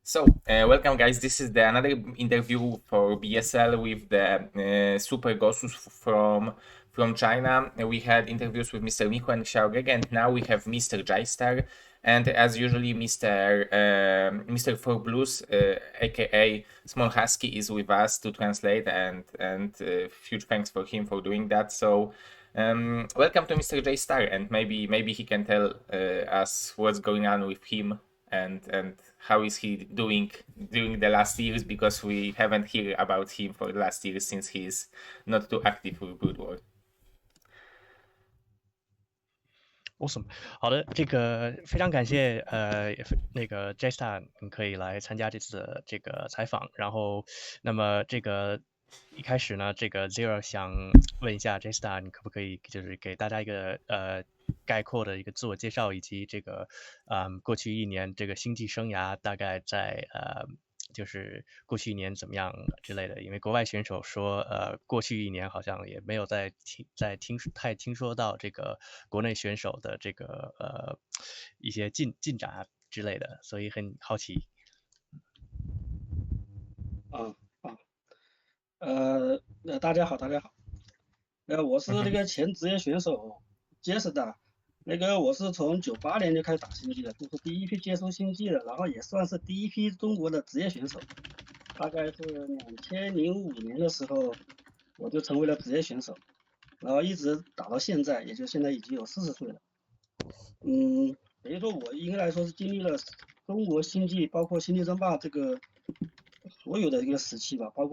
Welcome guys. This is another interview for BSL with the Super Gosus from China. We had interviews with Mr. Michu and Xiaogeg, and now we have Mr. JayStar, and as usually Mr. For Blues, aka Small Husky, is with us to translate, and huge thanks for him for doing that. So. Welcome to Mr. JayStar, and maybe he can tell us what's going on with him and how is he doing during the last years, because we haven't heard about him for the last years since he's not too active with Brood War. Awesome， 好的，这个非常感谢那个 JayStar 可以来参加这次的这个采访。然后，那么这个一开始呢，这个 Zero 想问一下 JayStar，你可不可以就是给大家一个概括的一个自我介绍，以及这个过去一年这个星际生涯大概在就是过去一年怎么样之类的，因为国外选手说，过去一年好像也没有太听说到这个国内选手的这个一些进展啊之类的，所以很好奇。大家好，我是那个前职业选手JayStar，我是从98年就开始打星际的，就是第一批接触星际的，然后也算是第一批中国的职业选手。大概是2005年的时候，我就成为了职业选手，然后一直打到现在，也就现在已经有40岁了。等于说我应该来说是经历了中国星际，包括星际争霸这个所有的一个时期吧，包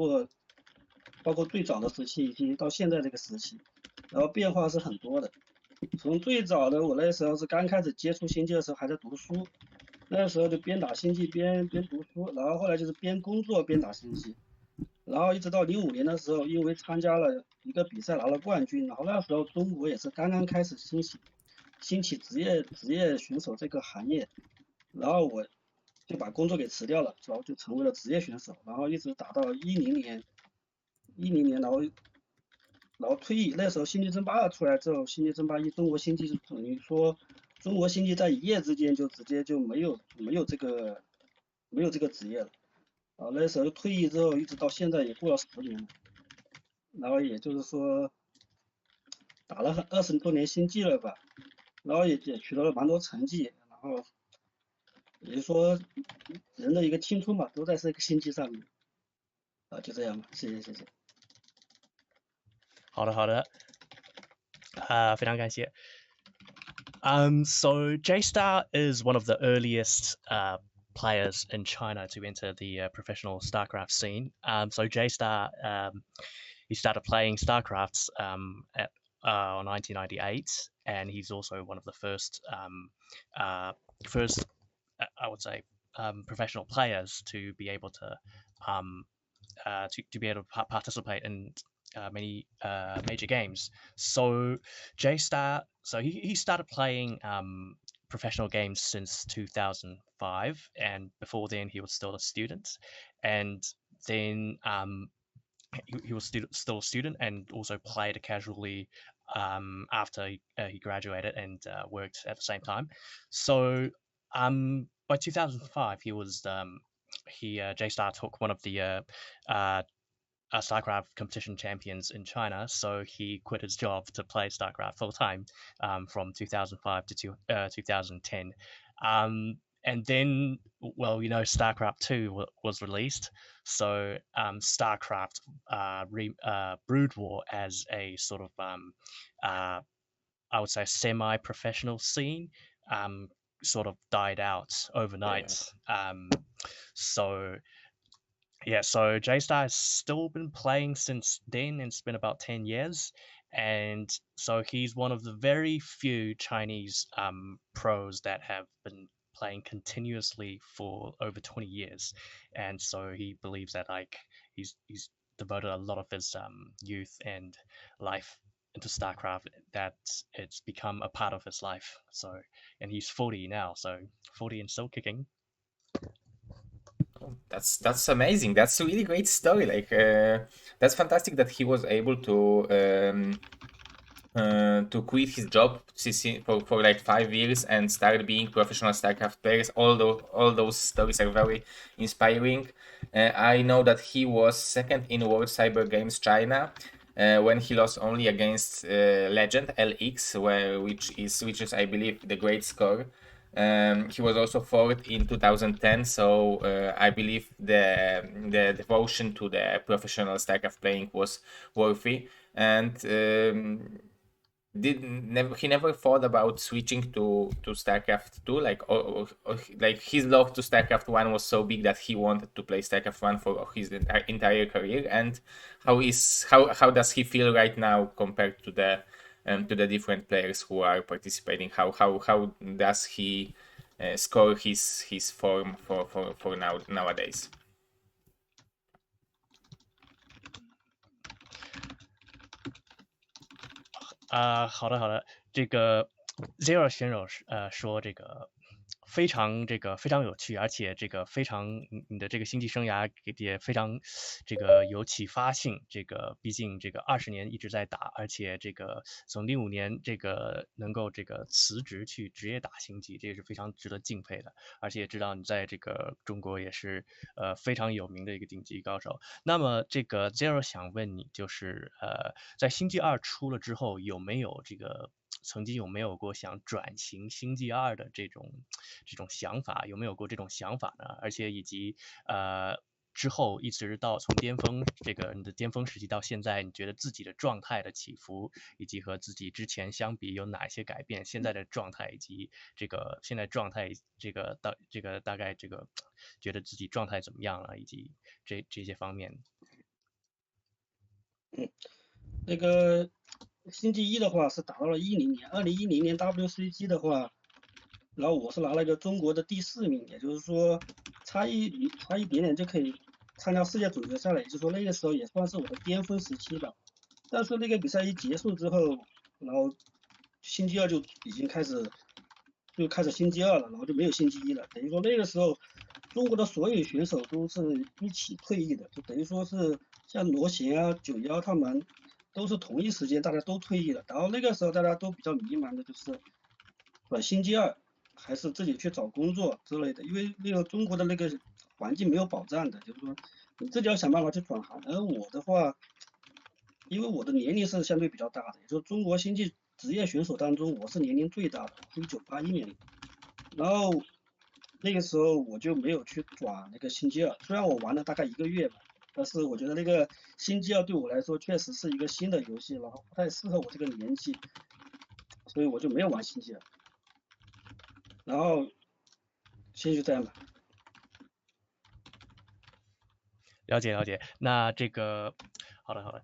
括最早的时期以及到现在这个时期，然后变化是很多的。从最早的我那时候是刚开始接触星际的时候还在读书，那时候就边打星际边读书，然后后来就是边工作边打星际，然后一直到05年的时候，因为参加了一个比赛拿了冠军，然后那时候中国也是刚刚开始兴起职业选手这个行业，然后我就把工作给辞掉了，然后就成为了职业选手，然后一直打到10年，然后退役。那时候星际争霸出来之后，星际争霸1中国星际就等于说中国星际在一夜之间就直接就没有这个职业了。那时候退役之后一直到现在也过了10年了，然后也就是说打了20多年星际了吧，然后也取得了蛮多成绩，然后也就是说人的一个青春嘛都在这个星际上面。就这样吧，谢谢。好的，非常感谢。So JayStar is one of the earliest players in China to enter the professional StarCraft scene. So JayStar, he started playing StarCraft at 1998, and he's also one of the first I would say professional players to be able to participate in many major games. So JayStar, so he started playing professional games since 2005, and before then he was still a student, and then he was still a student and also played casually after he graduated and worked at the same time. So by 2005 he was JayStar took one of the StarCraft competition champions in China, so he quit his job to play StarCraft full time from 2005 to 2010. And then, well, StarCraft 2 was released, so StarCraft Brood War as a sort of, I would say, semi-professional scene sort of died out overnight. So JayStar has still been playing since then, and it's been about 10 years. And so he's one of the very few Chinese pros that have been playing continuously for over 20 years. And so he believes that he's devoted a lot of his youth and life into StarCraft, that it's become a part of his life. So, and he's 40 now, so 40 and still kicking. That's amazing. That's a really great story. That's fantastic that he was able to to quit his job for like 5 years and start being professional StarCraft players. All those stories are very inspiring. I know that he was second in World Cyber Games China when he lost only against Legend LX, which is I believe the great score. He was also fourth in 2010, so I believe the devotion to the professional StarCraft playing was worthy. And he never thought about switching to StarCraft 2, like or like his love to StarCraft 1 was so big that he wanted to play StarCraft 1 for his entire career. And how does he feel right now compared to the different players who are participating? How does he score his form for nowadays?好的好的，这个 Zero 选手说这个非常有趣，而且这个非常你的这个星际生涯也非常这个有启发性。这个毕竟这个20年一直在打，而且这个从05年这个能够这个辞职去职业打星际，这也是非常值得敬佩的。而且也知道你在这个中国也是非常有名的一个顶级高手。那么这个 Zero 想问你，就是在星际2出了之后，曾经有没有过想转型星际2的这种想法？有没有过这种想法呢？而且以及之后一直到从巅峰你的巅峰时期到现在，你觉得自己的状态的起伏，以及和自己之前相比有哪些改变？现在的状态以及现在状态大概觉得自己状态怎么样了，以及这些方面。那个星际1的话是打到了2010年，2010年 WCG 的话，然后我是拿了一个中国的第4名，也就是说差一点点就可以参加世界总决赛了，也就是说那个时候也算是我的巅峰时期吧。但是那个比赛一结束之后，然后星际2就已经开始星际2了，然后就没有星际1了。等于说那个时候中国的所有选手都是一起退役的，就等于说是像罗贤啊、91他们都是同一时间大家都退役了。然后那个时候大家都比较迷茫的就是转星际2还是自己去找工作之类的，因为那个中国的那个环境没有保障的，就是说你自己要想办法去转行。而我的话，因为我的年龄是相对比较大的，也就是中国星际职业选手当中我是年龄最大的，我是1981年，然后那个时候我就没有去转那个星际2，虽然我玩了大概1个月吧，但是我觉得那个星际2对我来说确实是一个新的游戏，然后不太适合我这个年纪，所以我就没有玩星际2。然后先就这样吧。了解了解，那这个好的好的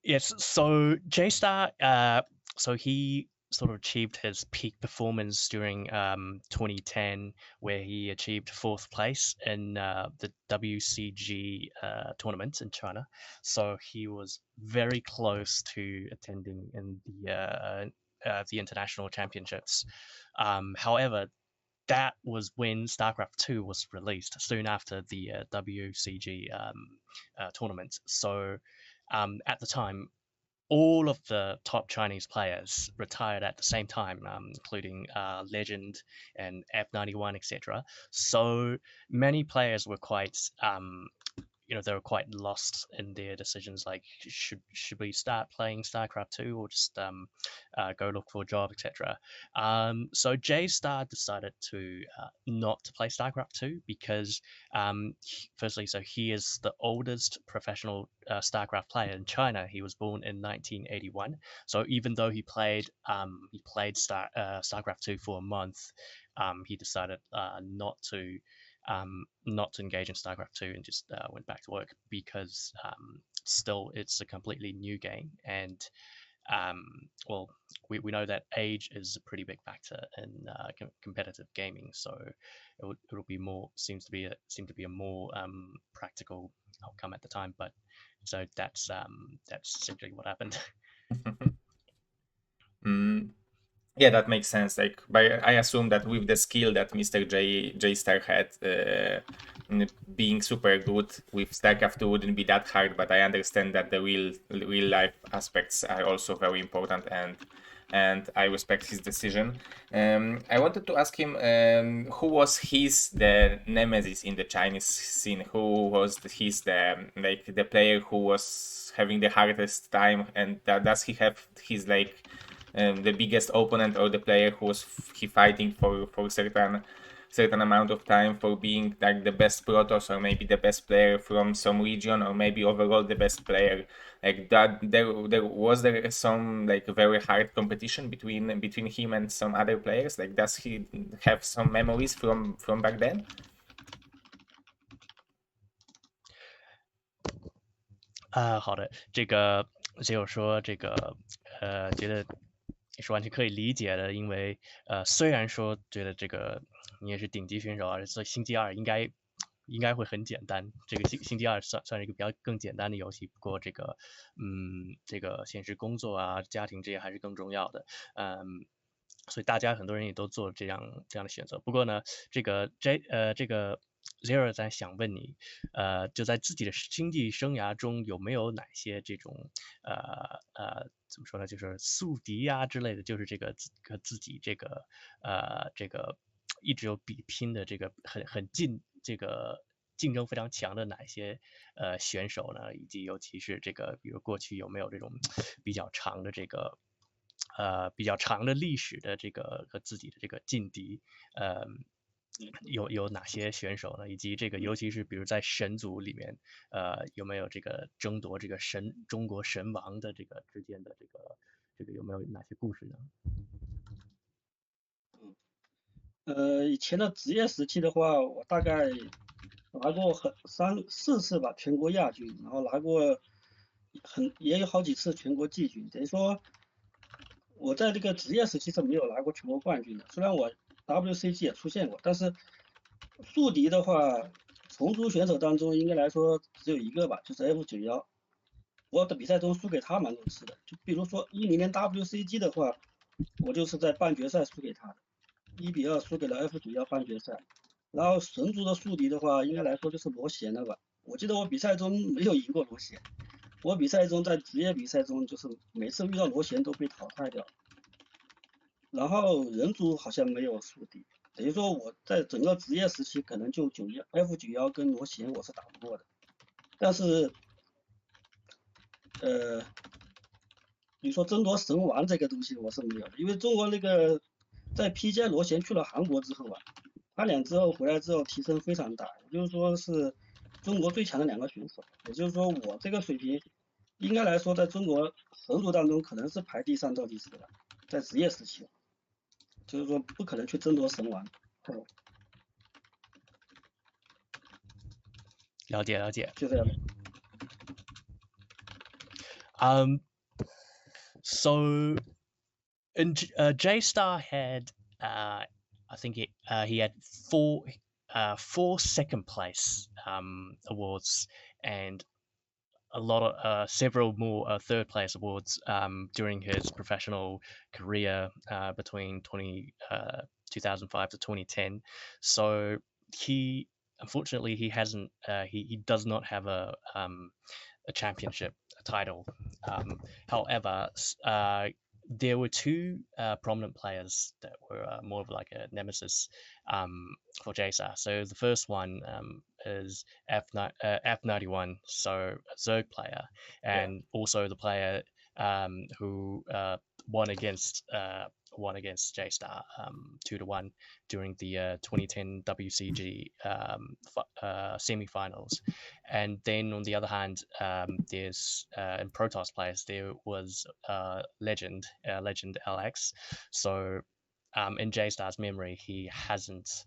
yes, so JayStar, so he sort of achieved his peak performance during 2010, where he achieved 4th place in the WCG tournament in China. So he was very close to attending in the international championships. However, that was when StarCraft 2 was released soon after the WCG tournament. So at the time, all of the top Chinese players retired at the same time, including Legend and F91, etc. So many players were quite they were quite lost in their decisions, like should we start playing StarCraft 2 or just go look for a job, etc. So JayStar decided to not to play StarCraft 2 because firstly, so he is the oldest professional StarCraft player in China. He was born in 1981. So even though he played StarCraft 2 for a month, he decided not to engage in StarCraft 2 and just went back to work because still it's a completely new game. And well, we know that age is a pretty big factor in competitive gaming, so it'll be more seemed to be a more practical outcome at the time. But so that's essentially what happened. Yeah, that makes sense. Like, but I assume that with the skill that Mr. JayStar had, being super good with StarCraft 2 wouldn't be that hard. But I understand that the real life aspects are also very important, and I respect his decision. I wanted to ask him, who was the nemesis in the Chinese scene? Who was the player who was having the hardest time, and does he have his the biggest opponent, or the player who was he fighting for certain amount of time for being like the best Protoss, or maybe the best player from some region, or maybe overall the best player, like that? There some like very hard competition between him and some other players? Like, does he have some memories from back then?好的，这个只有说这个觉得也是完全可以理解的，因为虽然说觉得这个你也是顶级选手啊，所以星际二应该会很简单。这个星际二算是一个比较更简单的游戏，不过这个现实工作啊、家庭这些还是更重要的。所以大家很多人也都做这样的选择。不过呢，这个 Zero 在想问你，就在自己的经济生涯中有没有哪些这种怎么说呢，就是宿敌呀、之类的，就是这个自己这个一直有比拼的这个很这个竞争非常强的哪一些选手呢？以及尤其是这个，比如过去有没有这种比较长的比较长的历史的这个和自己的这个劲敌，有哪些选手呢？以及这个，尤其是比如在神族里面，有没有这个争夺这个中国神王的这个之间的这个有没有哪些故事呢？以前的职业时期的话，我大概拿过4次吧全国亚军，然后拿过也有好几次全国季军，等于说我在这个职业时期是没有拿过全国冠军的。虽然我 WCG 也出现过，但是宿敌的话，虫族选手当中应该来说只有一个吧，就是 F91。我的比赛中输给他蛮多次的，就比如说10年 WCG 的话，我就是在半决赛输给他的，1-2输给了 F91半决赛。然后神族的宿敌的话，应该来说就是罗贤了吧。我记得我比赛中没有赢过罗贤，我比赛中在职业比赛中就是每次遇到罗贤都被淘汰掉。然后人族好像没有宿敌，等于说我在整个职业时期可能就F91跟罗贤我是打不过的。但是比如说争夺神王这个东西我是没有的，因为中国那个在 PJ 罗贤去了韩国之后啊，他俩之后回来之后提升非常大，也就是说是中国最强的2个选手。也就是说我这个水平应该来说在中国神族当中可能是排第3到第4的，在职业时期，就是说不可能去争夺神王。了解了解。就这样的。So and JayStar had I think he had four second place awards and a lot of several more third place awards during his professional career between 2005 to 2010. So he unfortunately he hasn't he does not have a championship title. However, there were two prominent players that were more of like a nemesis for JSAR. So the first one is F91, so a Zerg player, and also the player who won against JStar 2-1 during the 2010 WCG semi-finals. And then on the other hand, there's in Protoss players there was Legend LX. So in JStar's memory, he hasn't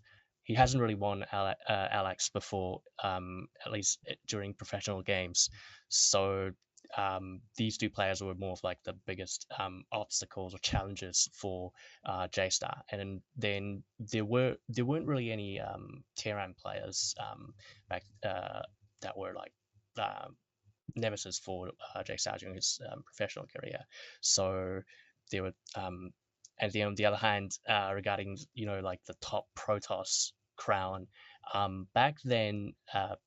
really won Alex before, at least during professional games. So these two players were more of like the biggest obstacles or challenges for JStar. And then there weren't really any Terran players back that were like nemesis for JStar during his professional career. So there were and then on the other hand, regarding like the top Protoss crown, back then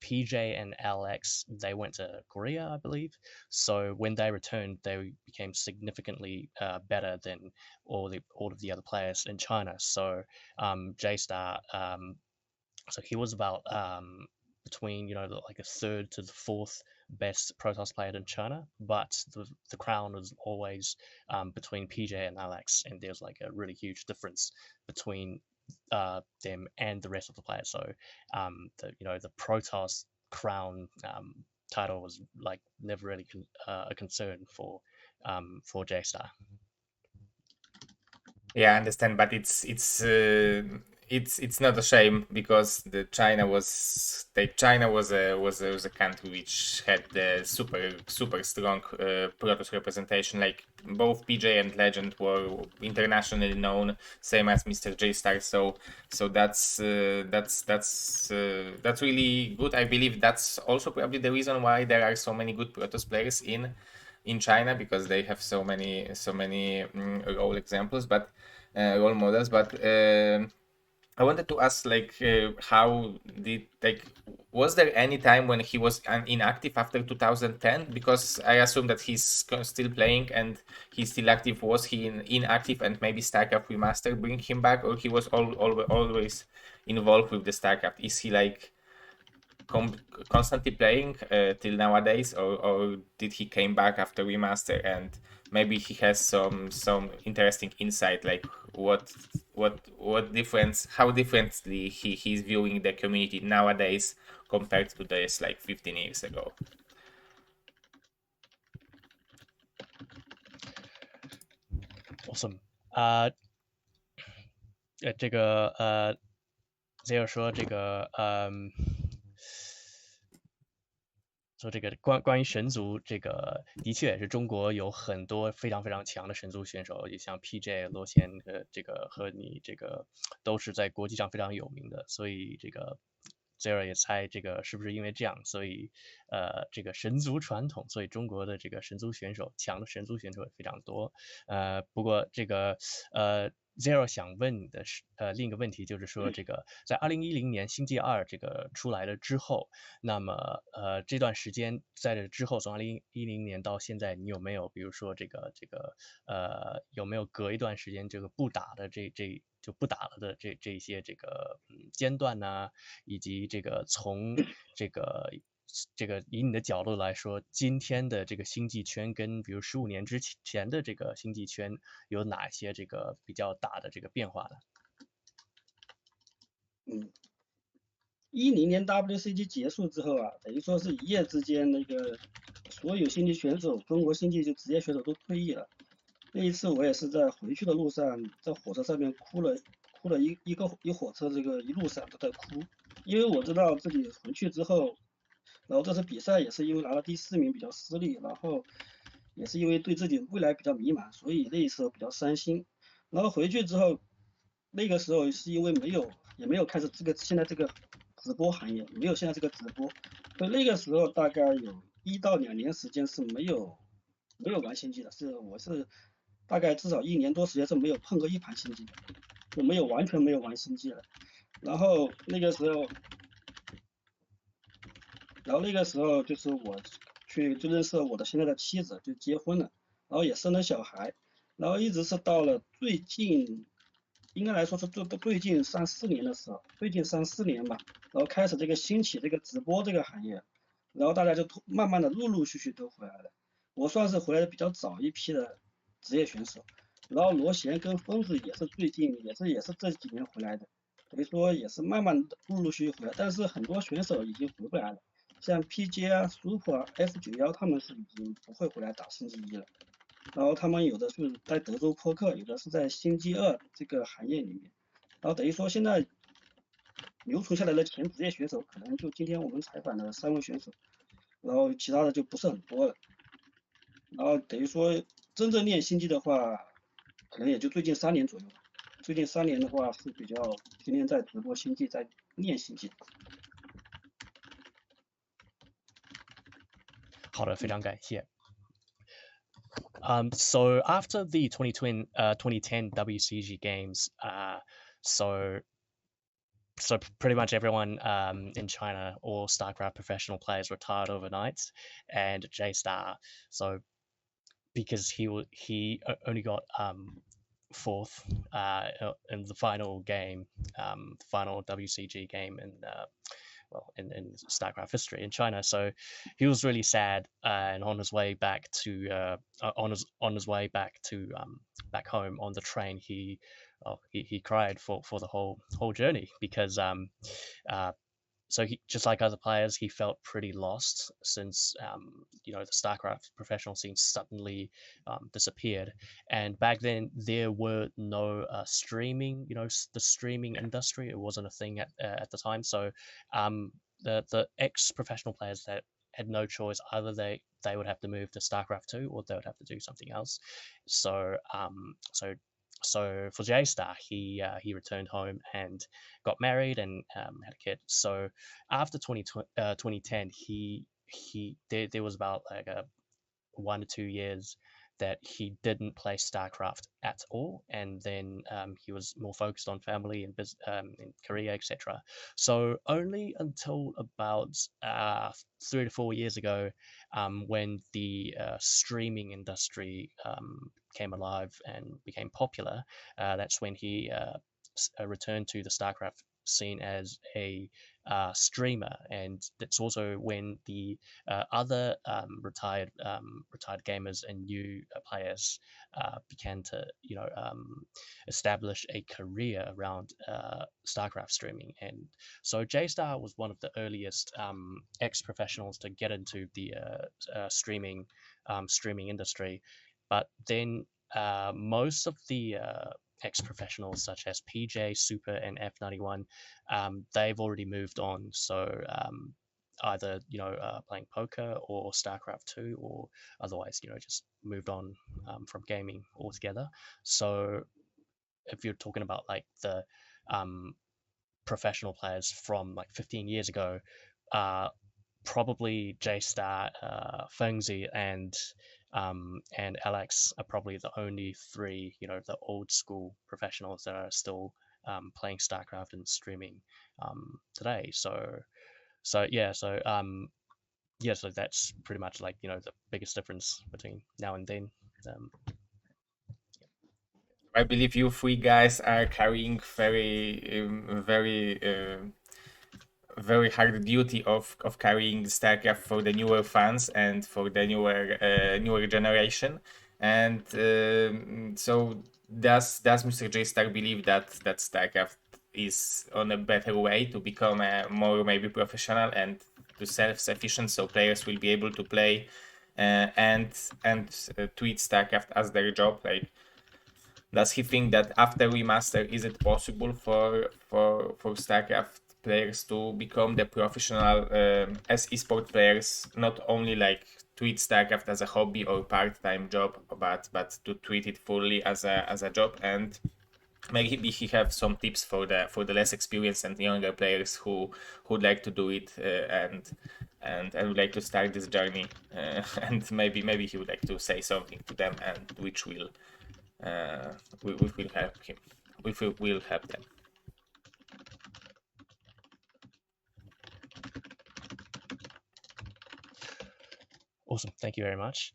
PJ and Alex, they went to Korea, I believe. So when they returned, they became significantly better than all of the other players in China. So JayStar, so he was about between like a third to the fourth best Protoss player in China, but the crown was always between PJ and Alex, and there's like a really huge difference between them and the rest of the players. So the Protoss crown title was like never really a concern for JayStar. Yeah, I understand, but it's not a shame because China was a country which had the super strong Protoss representation. Like both PJ and Legend were internationally known, same as Mr. JayStar. So that's really good. I believe that's also probably the reason why there are so many good Protoss players in China, because they have so many role examples, but role models. But I wanted to ask, like, was there any time when he was inactive after 2010? Because I assume that he's still playing and he's still active. Was he inactive and maybe StarCraft Remastered bring him back, or he was always involved with the StarCraft? Is he like constantly playing till nowadays, or did he came back after Remaster, and maybe he has some interesting insight, like what difference, how differently he's viewing the community nowadays compared to this like 15 years ago? Awesome. 这个Zero 说这个说这个关于神族，这个的确是中国有很多非常非常强的神族选手，就像 PJ 罗贤和你这个都是在国际上非常有名的，所以这个 Zero 也猜这个是不是因为这样，所以这个神族传统，所以中国的这个神族选手强的神族选手也非常多。不过这个Zero 想问你的是另一个问题，就是说这个在2010年星际2这个出来了之后，那么这段时间在这之后，从2010年到现在，你有没有比如说有没有隔一段时间这个不打的就不打了的这些这个间断呢，以及这个从这个以你的角度来说，今天的这个星际圈跟比如15年之前的这个星际圈有哪些这个比较大的这个变化呢？10年 WCG 结束之后啊，等于说是一夜之间，那个所有星际选手，中国星际就职业选手都退役了。那一次我也是在回去的路上，在火车上面哭了一火车，这个一路上都在哭，因为我知道自己回去之后，然后这次比赛也是因为拿了第4名比较失利，然后也是因为对自己未来比较迷茫，所以那时候比较伤心。然后回去之后，那个时候是因为也没有开始现在这个直播行业，没有现在这个直播，所以那个时候大概有1到2年时间是没有玩星际的，我是大概至少1年多时间是没有碰过一盘星际的，就完全没有玩星际的。然后那个时候就是我就认识了我的现在的妻子，就结婚了，然后也生了小孩，然后一直是到了最近，应该来说是最近3-4年的时候，最近3-4年吧，然后开始这个兴起这个直播这个行业，然后大家就慢慢的陆续都回来了。我算是回来的比较早一批的职业选手，然后罗贤跟疯子也是最近也是这几年回来的，等于说也是慢慢的陆续回来，但是很多选手已经回不来了。像 PJ 啊、Super 啊、F91他们是已经不会回来打星际1了，然后他们有的是在德州扑克，有的是在星际2这个行业里面，然后等于说现在留存下来的前职业选手，可能就今天我们采访的3位选手，然后其他的就不是很多了，然后等于说真正练星际的话，可能也就最近3年左右吧。最近3年的话是比较天天在直播星际，在练星际。好的，非常感谢。So after the 2010 WCG games, so pretty much everyone in China, all StarCraft professional players retired overnight, and JayStar, so because he only got fourth in the final game, the final WCG game in StarCraft history in China. So he was really sad, and on his way back to back home on the train, he cried for the whole journey because so he, just like other players, he felt pretty lost since the StarCraft professional scene suddenly disappeared. And back then there were no streaming, the streaming industry. It wasn't a thing at the time. So the ex-professional players that had no choice, either they would have to move to StarCraft 2 or they would have to do something else. So so for JayStar, he returned home and got married and had a kid. So after 2010, there was about like 1 to 2 years that he didn't play StarCraft at all, and then he was more focused on family and in Korea, etc. So only until about 3 to 4 years ago, when the streaming industry came alive and became popular, that's when he returned to the StarCraft scene as a streamer, and that's also when the other retired gamers and new players began to establish a career around StarCraft streaming. And so JayStar was one of the earliest ex-professionals to get into the streaming industry, but then most of the ex-professionals such as PJ, Super, and F91, they've already moved on. So either playing poker or StarCraft 2, or otherwise just moved on from gaming altogether. So if you're talking about like the professional players from like 15 years ago, probably JayStar, Fengzi, and Alex are probably the only three, the old school professionals that are still playing StarCraft and streaming today. So that's pretty much like the biggest difference between now and then. I believe you three guys are carrying very hard duty of carrying StarCraft for the newer fans and for the newer generation. And so does Mr. JayStar believe that StarCraft is on a better way to become more maybe professional and to self-sufficient, so players will be able to play and treat StarCraft as their job? Like, does he think that after remaster, is it possible for StarCraft players to become the professional as esport players, not only like treat StarCraft as a hobby or part-time job, but to treat it fully as a job? And maybe he have some tips for the less experienced and younger players who would like to do it and would like to start this journey, and maybe he would like to say something to them, and which will help him. We will help them. Awesome, thank you very much.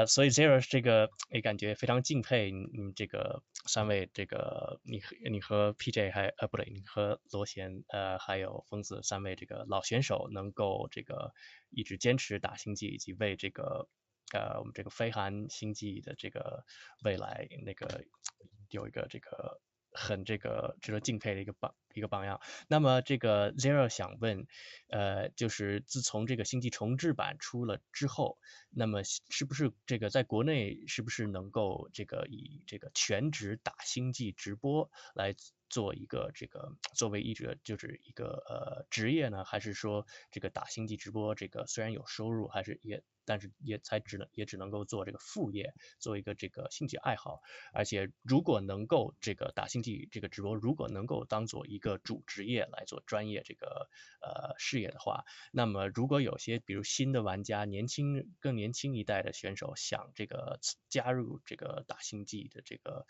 所以 Zero 这个也感觉非常敬佩你这个三位，这个你和 PJ 不对，你和罗贤还有疯子三位这个老选手能够这个一直坚持打星际，以及为这个我们这个飞韩星际的这个未来有一个这个很这个值得敬佩的一个榜样。那么这个 Zero 想问，就是自从这个星际重置版出了之后，那么是不是这个在国内是不是能够这个以这个全职打星际直播来做一个这个作为就是一个职业呢？还是说这个打星际直播这个虽然有收入，但是也只能够做这个副业，做一个这个兴趣爱好？而且如果能够这个打星际这个直播，如果能够当做一一个主职业来做专业这个事业的话，那么如果有些比如新的玩家、更年轻一代的选手想这个加入这个打星际的这个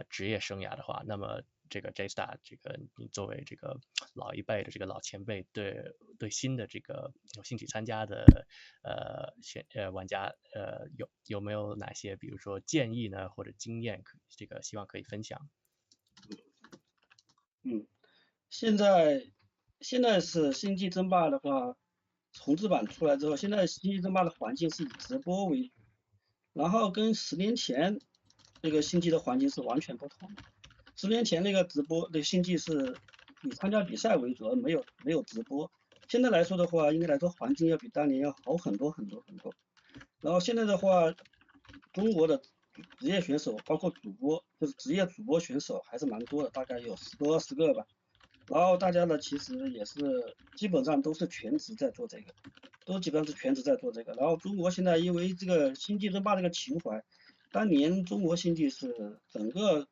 职业生涯的话，那么这个 JayStar 这个你作为这个老一辈的这个老前辈，对新的这个有兴趣参加的玩家有没有哪些比如说建议呢，或者经验这个希望可以分享？现在是星际争霸的话，重置版出来之后，现在星际争霸的环境是以直播为主，然后跟10年前那个星际的环境是完全不同的。10年前那个直播那星际是以参加比赛为主，而没有直播。现在来说的话，应该来说环境要比当年要好很多很多很多。然后现在的话，中国的职业选手包括主播，就是职业主播选手还是蛮多的，大概有10多20个吧。然后大家呢，其实也是基本上都是全职在做这个，基本上是全职在做这个。然后中国现在因为这个星际争霸这个情怀，当年中国星际是整个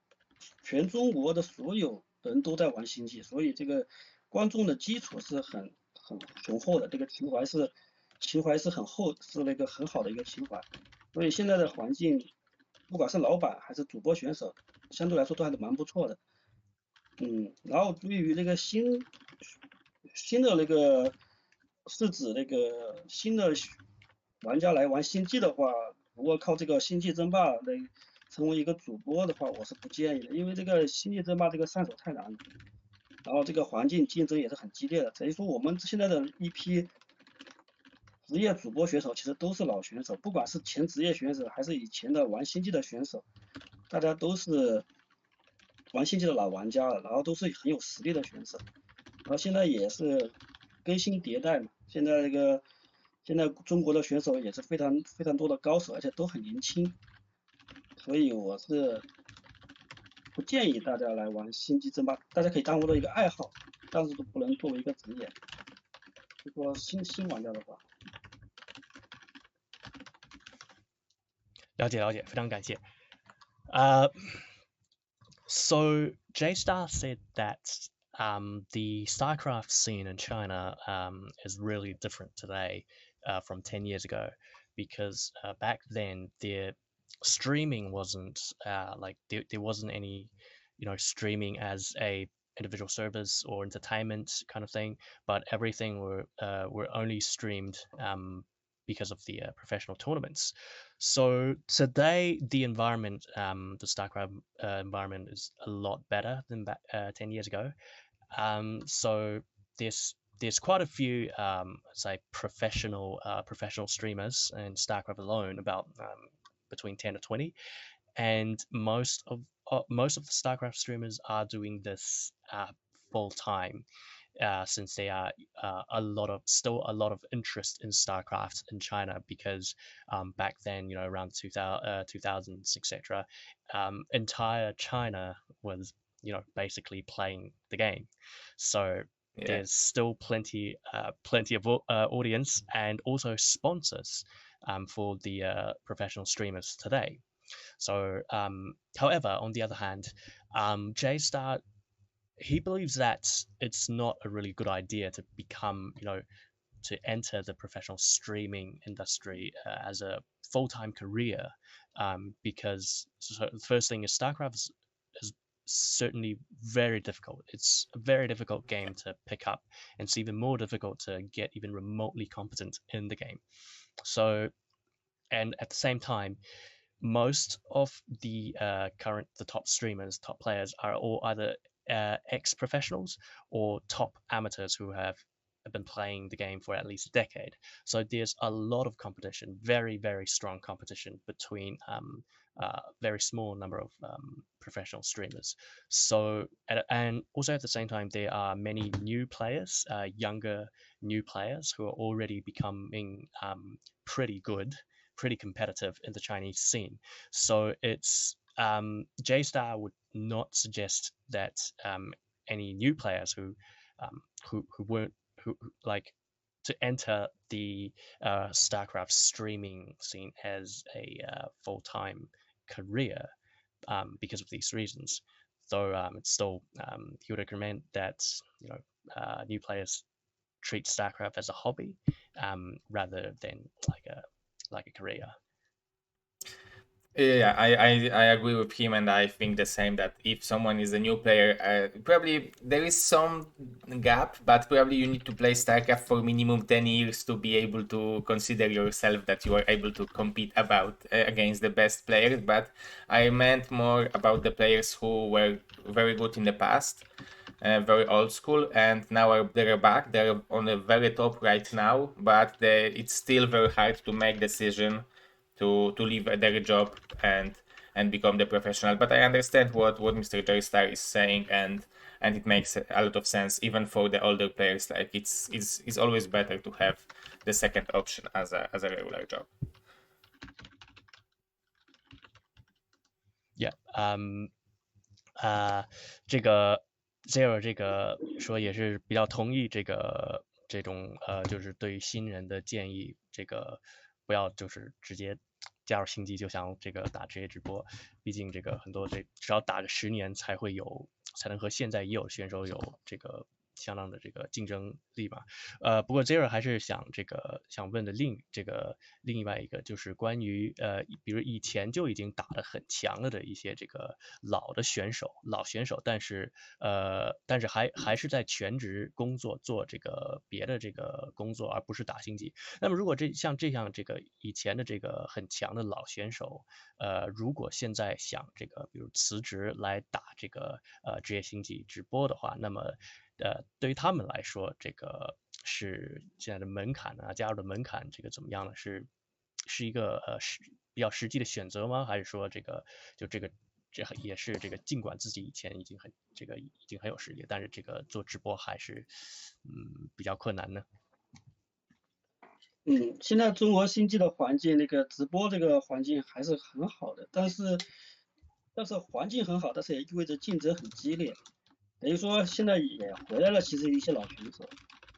全中国的所有人都在玩星际，所以这个观众的基础是很雄厚的，这个情怀是很厚，是那个很好的一个情怀。所以现在的环境，不管是老板还是主播选手，相对来说都还是蛮不错的。然后对于那个新的那个是指那个新的玩家来玩星际的话，如果靠这个星际争霸来成为一个主播的话，我是不建议的，因为这个星际争霸这个上手太难了，然后这个环境竞争也是很激烈的。等于说我们现在的一批职业主播选手其实都是老选手，不管是前职业选手还是以前的玩星际的选手，大家都是玩星际的老玩家了，然后都是很有实力的选手，然后现在也是更新迭代嘛，现在中国的选手也是非常非常多的高手，而且都很年轻，所以我是不建议大家来玩星际争霸，大家可以当做一个爱好，但是都不能作为一个职业。就说新玩家的话，了解，非常感谢。So JayStar said that the StarCraft scene in China is really different today from 10 years ago, because back then the streaming wasn't like there wasn't any streaming as a individual service or entertainment kind of thing, but everything were only streamed because of the professional tournaments. So today, the environment, the StarCraft environment, is a lot better than back 10 years ago. So there's quite a few, say, professional streamers in StarCraft alone, about between 10 to 20, and most of the StarCraft streamers are doing this full time. Since there are still a lot of interest in StarCraft in China, because back then, around 2000s, etc., entire China was, basically playing the game. So there's still plenty of audience and also sponsors for the professional streamers today. So, however, on the other hand, JayStar, he believes that it's not a really good idea to become, to enter the professional streaming industry as a full-time career, because the first thing is StarCraft is certainly very difficult. It's a very difficult game to pick up, and it's even more difficult to get even remotely competent in the game. So, and at the same time, most of the top streamers, top players are all either ex-professionals or top amateurs who have been playing the game for at least a decade. So there's a lot of competition, very, very strong competition between a very small number of professional streamers. So, and also at the same time, there are many new players, younger new players who are already becoming pretty good, pretty competitive in the Chinese scene. So it's JayStar would not suggest that any new players who weren't who like to enter the StarCraft streaming scene as a full-time career because of these reasons. though it's still he would recommend that new players treat StarCraft as a hobby rather than like a career. Yeah, I agree with him, and I think the same, that if someone is a new player, probably there is some gap, but probably you need to play StarCraft for minimum 10 years to be able to consider yourself that you are able to compete against the best players. But I meant more about the players who were very good in the past, very old school, and now they're back. They're on the very top right now, but it's still very hard to make decision to leave their job and become the professional. But I understand what Mr. JayStar is saying, and it makes a lot of sense even for the older players. Like it's always better to have the second option as a regular job. Yeah. 这个 Zero 这个说也是比较同意这种就是对于新人的建议，这个不要就是直接加入星际就想这个打职业直播，毕竟这个很多至少打个10年才能和现在已有的选手有这个相当的这个竞争力吧。不过 Zero 还是想问的另外一个就是关于比如以前就已经打得很强了的一些这个老选手，但是还是在全职工作做这个别的这个工作，而不是打星际。那么如果像这样这个以前的这个很强的老选手，如果现在想这个比如辞职来打这个职业星际直播的话，那么对于他们来说，这个是现在的门槛啊，加入的门槛这个怎么样呢？是一个比较实际的选择吗？还是说这也是这个尽管自己以前已经很有实力，但是这个做直播还是比较困难呢？现在中国星际的环境，那个直播这个环境还是很好的，但是环境很好，但是也意味着竞争很激烈。等于说现在也回来了，其实一些老选手，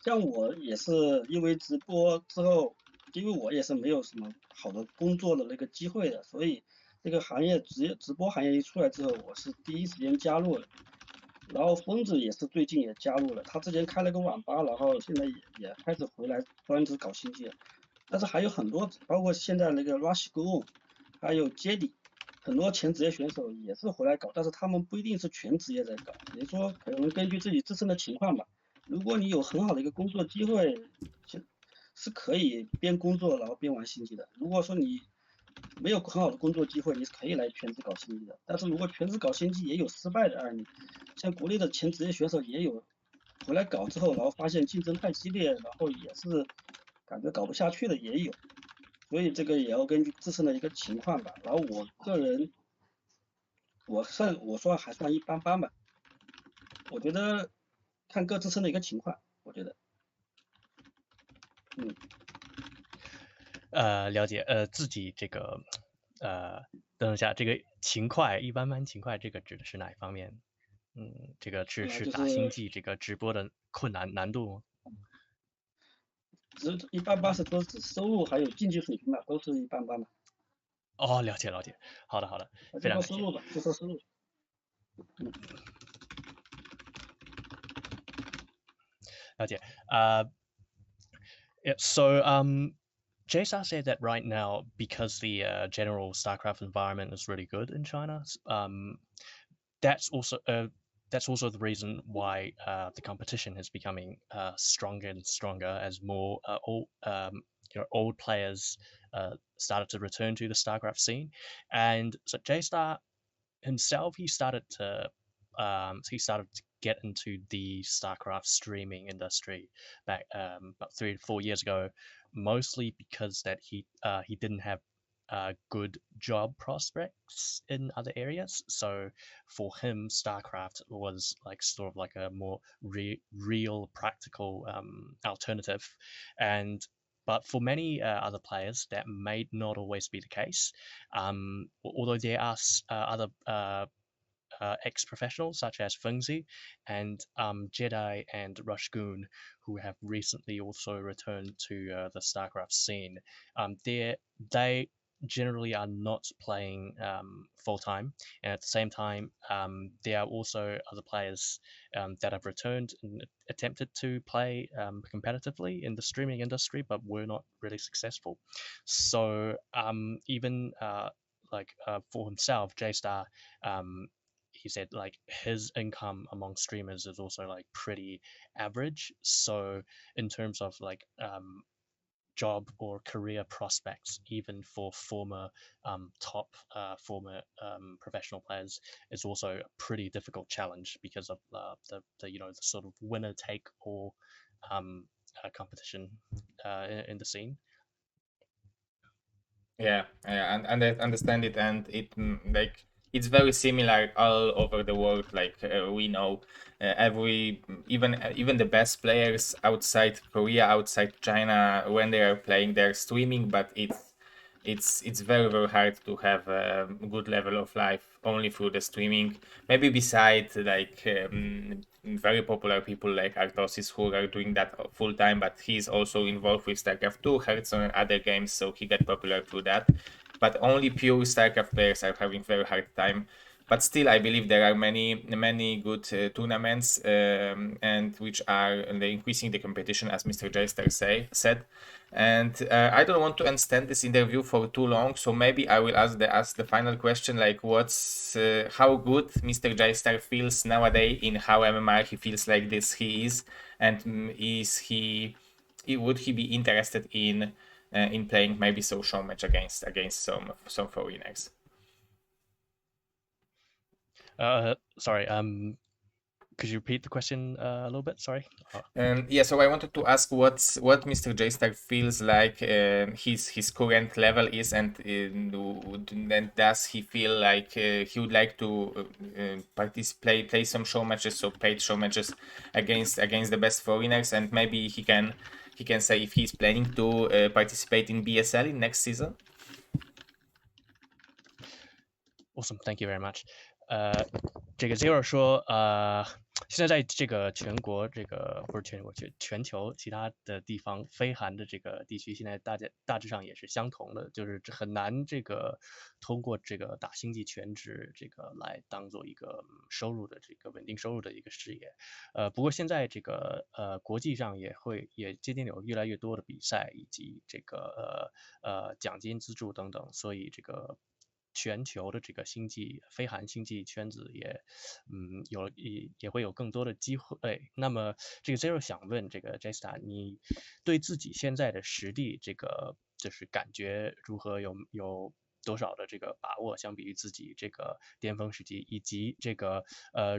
像我也是因为直播之后，因为我也是没有什么好的工作的那个机会的，所以这个行业直播行业一出来之后，我是第一时间加入了。然后疯子也是最近也加入了，他之前开了个网吧，然后现在也开始回来专职搞星际了。但是还有很多，包括现在那个 Rush Go， 还有 Jedi， 很多前职业选手也是回来搞，但是他们不一定是全职业在搞，也就是说可能根据自己自身的情况吧。如果你有很好的一个工作机会，是可以边工作然后边玩星际的。如果说你没有很好的工作机会，你是可以来全职搞星际的。但是如果全职搞星际也有失败的案例，像国内的前职业选手也有回来搞之后，然后发现竞争太激烈，然后也是感觉搞不下去的也有。所以这个也要根据自身的一个情况吧。然后我个人，我说还算一般般吧。我觉得看各自身的一个情况，我觉得，了解，自己这个，等一下，这个勤快，一般般勤快，这个指的是哪一方面？这个是打星际这个直播的难度吗？一般般是都指收入还有竞技水平吧，都是一般般吧。哦，了解，好的，非常感谢。就说收入吧，就说收入。了解。Yeah, so JayStar said that right now, because the general StarCraft environment is really good in China, that's also the reason why the competition is becoming stronger and stronger as more old players started to return to the StarCraft scene, and so JayStar himself he started to get into the StarCraft streaming industry back about 3 to 4 years ago, mostly because that he didn't have good job prospects in other areas. So for him, StarCraft was like sort of like a more real, practical alternative, but for many other players, that may not always be the case. Although there are other ex-professionals such as Fengzi and Jedi and Rushgoon, who have recently also returned to the StarCraft scene. generally are not playing full time, and at the same time, there are also other players that have returned and attempted to play competitively in the streaming industry, but were not really successful. So even for himself, JayStar, he said like his income among streamers is also like pretty average. So in terms of like job or career prospects, even for former professional players, is also a pretty difficult challenge because of the the sort of winner take all competition in the scene. Yeah, and I understand it, and like it's very similar all over the world. Like we know, even the best players outside Korea, outside China, when they are playing, they're streaming, but it's very hard to have a good level of life only through the streaming. Maybe besides like very popular people like Artosis who are doing that full time, but he's also involved with StarCraft 2, Hearthstone, and other games, so he got popular through that. But only pure StarCraft players are having very hard time. But still, I believe there are many good tournaments, and which are increasing the competition, as Mr. JayStar said. And I don't want to extend this interview for too long, so maybe I will ask the final question, like what's how good Mr. JayStar feels nowadays in how MMR he feels like this he is, and would he be interested in playing maybe social match against some foreigners? Sorry. Could you repeat the question a little bit? Sorry. Yeah, so I wanted to ask what Mr. JayStar feels like his current level is, and does he feel like he would like to play some show matches, so paid show matches against the best foreigners, and maybe he can say if he's planning to participate in BSL in next season. Awesome, thank you very much. 这个 Zero 说，现在在这个全国，这个不是全国，全球其他的地方，非韩的这个地区，现在大致上也是相同的，就是很难这个通过这个打星际全职这个来当做一个收入的这个稳定收入的一个事业。不过现在这个国际上也渐渐有越来越多的比赛以及这个奖金资助等等，所以这个全球的这个非韩星际圈子也会有更多的机会。那么这个 Zero 想问这个 JayStar， 你对自己现在的实力这个就是感觉如何？有多少的这个把握，相比于自己这个巅峰时期，以及这个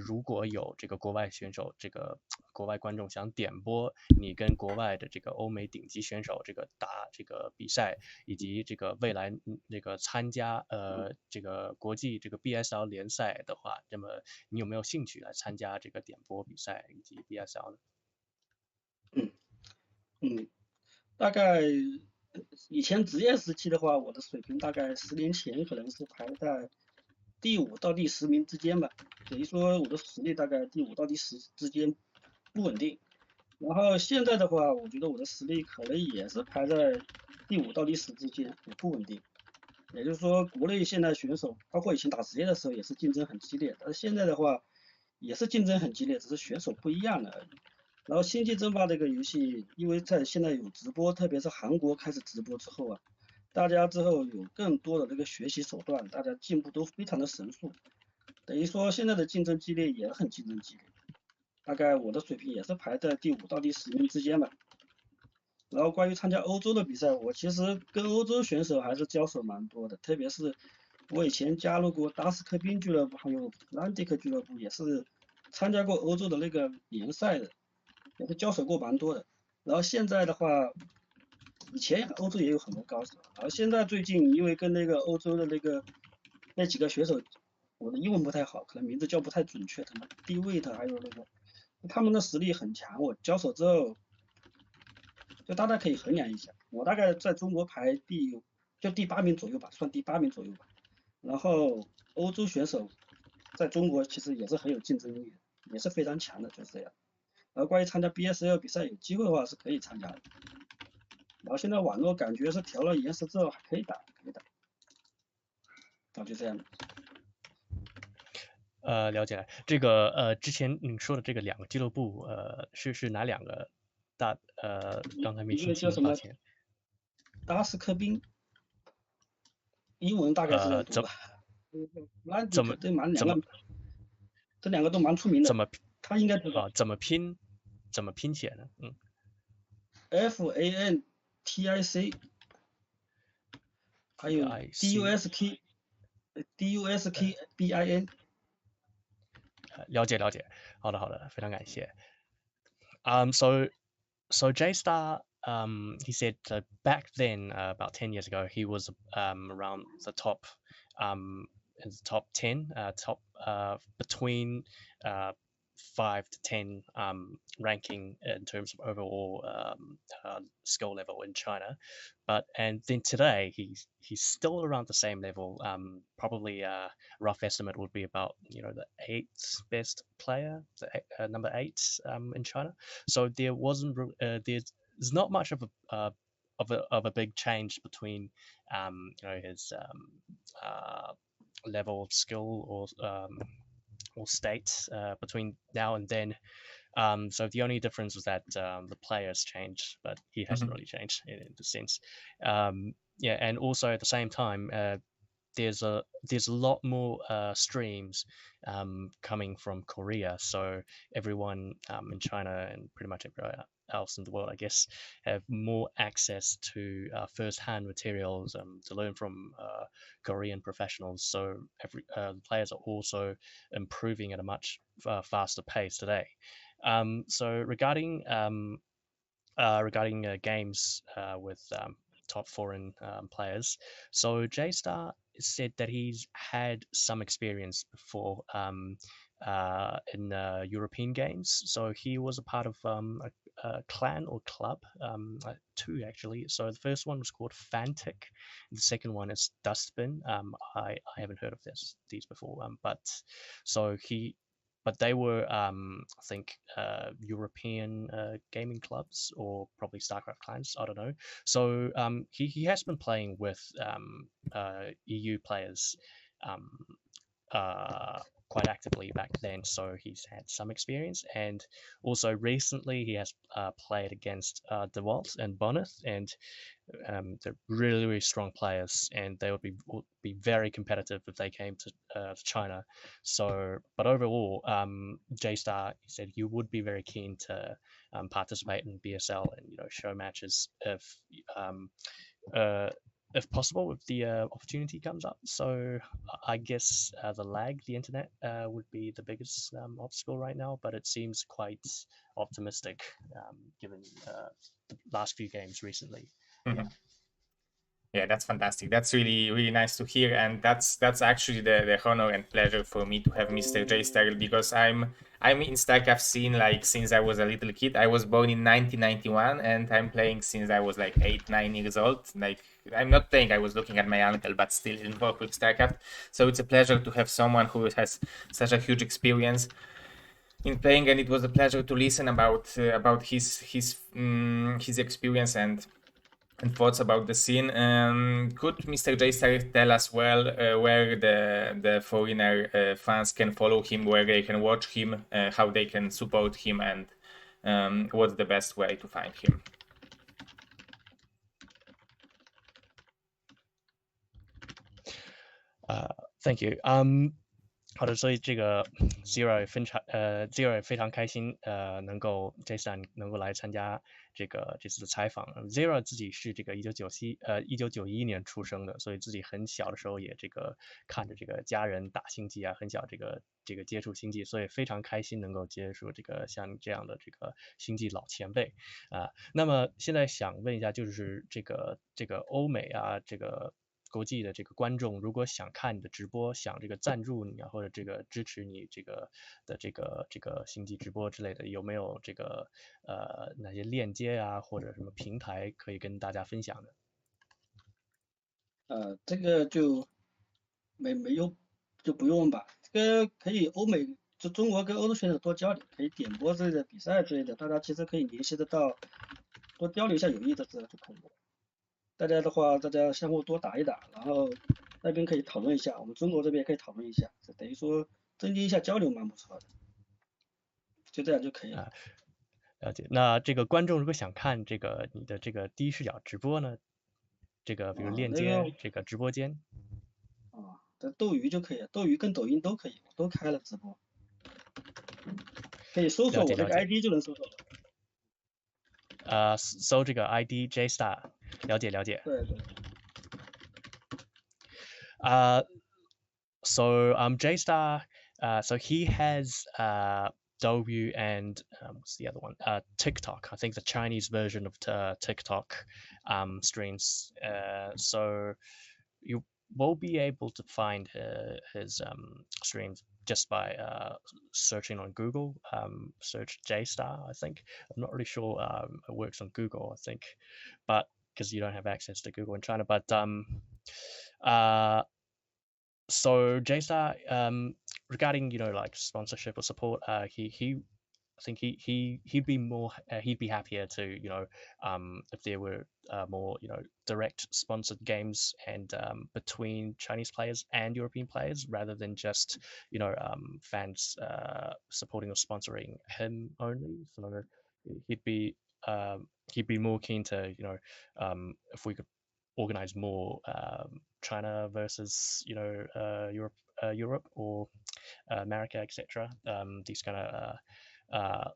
如果有这个国外选手，这个国外观众想点播你跟国外的这个欧美顶级选手这个打这个比赛，以及这个未来这个参加这个国际这个 BSL 联赛的话，那么你有没有兴趣来参加这个点播比赛以及 BSL 呢？大概以前职业时期的话，我的水平大概10年前可能是排在第5到第10名之间吧，等于说我的实力大概第5到第10之间，不稳定。然后现在的话，我觉得我的实力可能也是排在第5到第10之间，也不稳定。也就是说，国内现在选手，包括以前打职业的时候也是竞争很激烈，但是现在的话也是竞争很激烈，只是选手不一样了而已。然后星际争霸这个游戏，因为现在有直播，特别是韩国开始直播之后啊，大家之后有更多的这个学习手段，大家进步都非常的神速，等于说现在的竞争激烈也很竞争激烈。大概我的水平也是排在第5到第10名之间吧。然后关于参加欧洲的比赛，我其实跟欧洲选手还是交手蛮多的，特别是我以前加入过达斯科宾俱乐部，还有兰迪克俱乐部，也是参加过欧洲的那个联赛的，也是交手过蛮多的。然后现在的话，以前欧洲也有很多高手，然后现在最近因为跟那个欧洲的那几个选手，我的英文不太好，可能名字叫不太准确，什么Dawid还有那个，他们的实力很强，我交手之后，就大家可以衡量一下，我大概在中国排第8名左右吧，算第8名左右吧。然后欧洲选手在中国其实也是很有竞争力的，也是非常强的，就是这样。然后关于参加 BSL 比赛，有机会的话是可以参加的。然后现在网络感觉是调了延时之后还可以打。就这样的。了解了。这个之前你说的这个2个俱乐部，是哪2个大？刚才没听清，一个叫什么抱歉。达斯科宾，英文大概是这样读吧。兰迪怎么克对，蛮怎么这2个都蛮出名的。怎么他应该知道。怎么拼写呢？FANTIC， 还有 DUSKBIN。了解。好的，非常感谢。So JayStar, he said back then, about 10 years ago, he was around the top, in the top 10, between 5 to 10 ranking in terms of overall skill level in China, and then today he's still around the same level. Probably rough estimate would be about the 8th best player, the number 8 in China. So there wasn't there's not much of a big change between his level of skill or state between now and then. So the only difference was that the players changed, but he hasn't really changed in the sense. And also at the same time, there's a lot more streams coming from Korea, so everyone in China and pretty much everywhere else in the world, I guess, have more access to first-hand materials to learn from Korean professionals. So the players are also improving at a much faster pace today. So regarding games with top foreign players, so JayStar said that he's had some experience before in European games. So he was a part of a clan or club, 2 actually. So the first one was called Fantic, the second one is Dustbin. I haven't heard of these before, but they were, I think, European gaming clubs or probably StarCraft clans. I don't know. So he has been playing with EU players quite actively back then, so he's had some experience. And also recently he has played against Dawid and Bonneth, and they're really strong players, and they would be very competitive if they came to China. So, but overall, JayStar said he would be very keen to participate in BSL and show matches if possible, if the opportunity comes up. So I guess the internet would be the biggest obstacle right now, but it seems quite optimistic given the last few games recently. Yeah, that's fantastic. That's really nice to hear, and that's actually the honor and pleasure for me to have Mr. JayStar, because I'm in StarCraft scene like since I was a little kid. I was born in 1991, and I'm playing since I was like 8-9 years old. Like, I'm not playing, I was looking at my uncle, but still involved with StarCraft. So it's a pleasure to have someone who has such a huge experience in playing, and it was a pleasure to listen about his experience and thoughts about the scene. Could Mr. JayStar tell us where the foreigner fans can follow him, where they can watch him, how they can support him, and what's the best way to find him? Thank you. 好的，所以这个 Zero 也非常开心，能够JayStar能够来参加这次的采访。Zero 自己是这个1991年出生的，所以自己很小的时候也看着这个家人打星际啊，很小这个接触星际，所以非常开心能够接触像这样的这个星际老前辈啊。那么现在想问一下，就是这个欧美啊，国际的这个观众，如果想看你的直播，想赞助你啊，或者支持你这个星际直播之类的，有没有哪些链接啊，或者什么平台可以跟大家分享的？这个就没有就不用吧。这个可以中国跟欧洲选手多交流，可以点播之类的比赛之类的，大家其实可以联系得到，多交流一下有益的就可以了。大家的话，大家相互多打一打，然后那边可以讨论一下，我们中国这边可以讨论一下，这等于说增进一下交流蛮不错的，就这样就可以了。了解。那这个观众如果想看这个你的这个第一视角直播呢，这个比如链接这个直播间在斗鱼就可以了，斗鱼跟抖音都可以，我都开了直播，可以搜索我这个 ID 就能搜索到。搜这个 ID JayStar， 了解。对。So JayStar, so he has Dawid and what's the other one? TikTok. I think the Chinese version of TikTok streams. So you will be able to find his streams just by searching on Google. Search JayStar, I think. I'm not really sure it works on Google, I think, but because you don't have access to Google in China. But so JayStar, regarding like sponsorship or support, he I think he'd be happier to if there were more direct sponsored games and between Chinese players and European players rather than just fans supporting or sponsoring him only. So he'd be more keen to if we could organize more China versus Europe or America, etc. These kind of I'd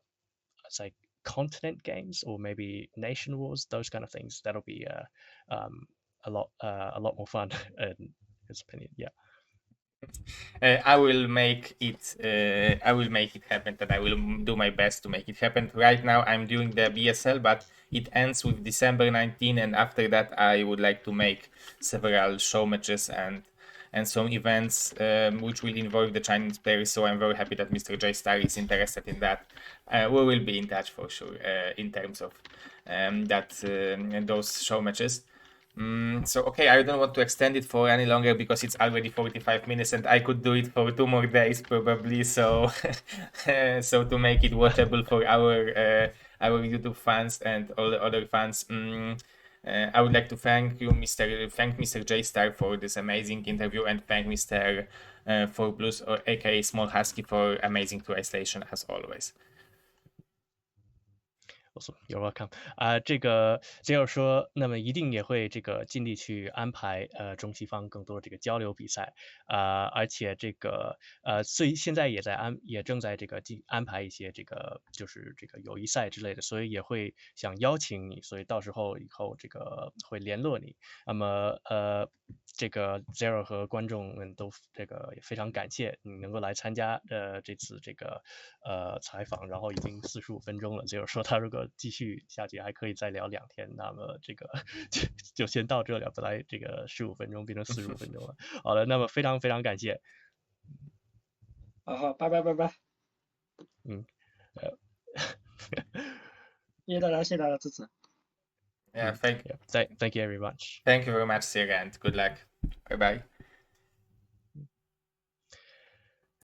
say continent games or maybe nation wars, those kind of things. That'll be a lot more fun in his opinion. Yeah. I will make it. I will make it happen. And I will do my best to make it happen. Right now, I'm doing the BSL, but it ends with December 19, and after that, I would like to make several show matches and some events which will involve the Chinese players. So I'm very happy that Mr. JayStar is interested in that. We will be in touch for sure in terms of those show matches. So okay, I don't want to extend it for any longer because it's already 45 minutes and I could do it for 2 more days probably. So so to make it watchable for our YouTube fans and all the other fans, I would like to thank Mr. JayStar for this amazing interview and thank Mr. For Blues or aka Small Husky for amazing translation as always. You're welcome. 这个ZZZero说，那么一定也会这个尽力去安排中西方更多这个交流比赛，而且这个所以现在也正在这个安排一些这个就是这个友谊赛之类的，所以也会想邀请你，所以到时候以后这个会联络你。那么这个 ZZZero 和观众们都这个也非常感谢你能够来参加这次这个采访，然后已经45分钟了。ZZZero 说他如果继续下去还可以再聊2天，那么这个就先到这了，本来这个15分钟变成45分钟了。好的，那么非常非常感谢。好，拜拜。谢谢大家支持。Yeah, thank you very much. Thank you very much, Sir, and good luck. Bye bye.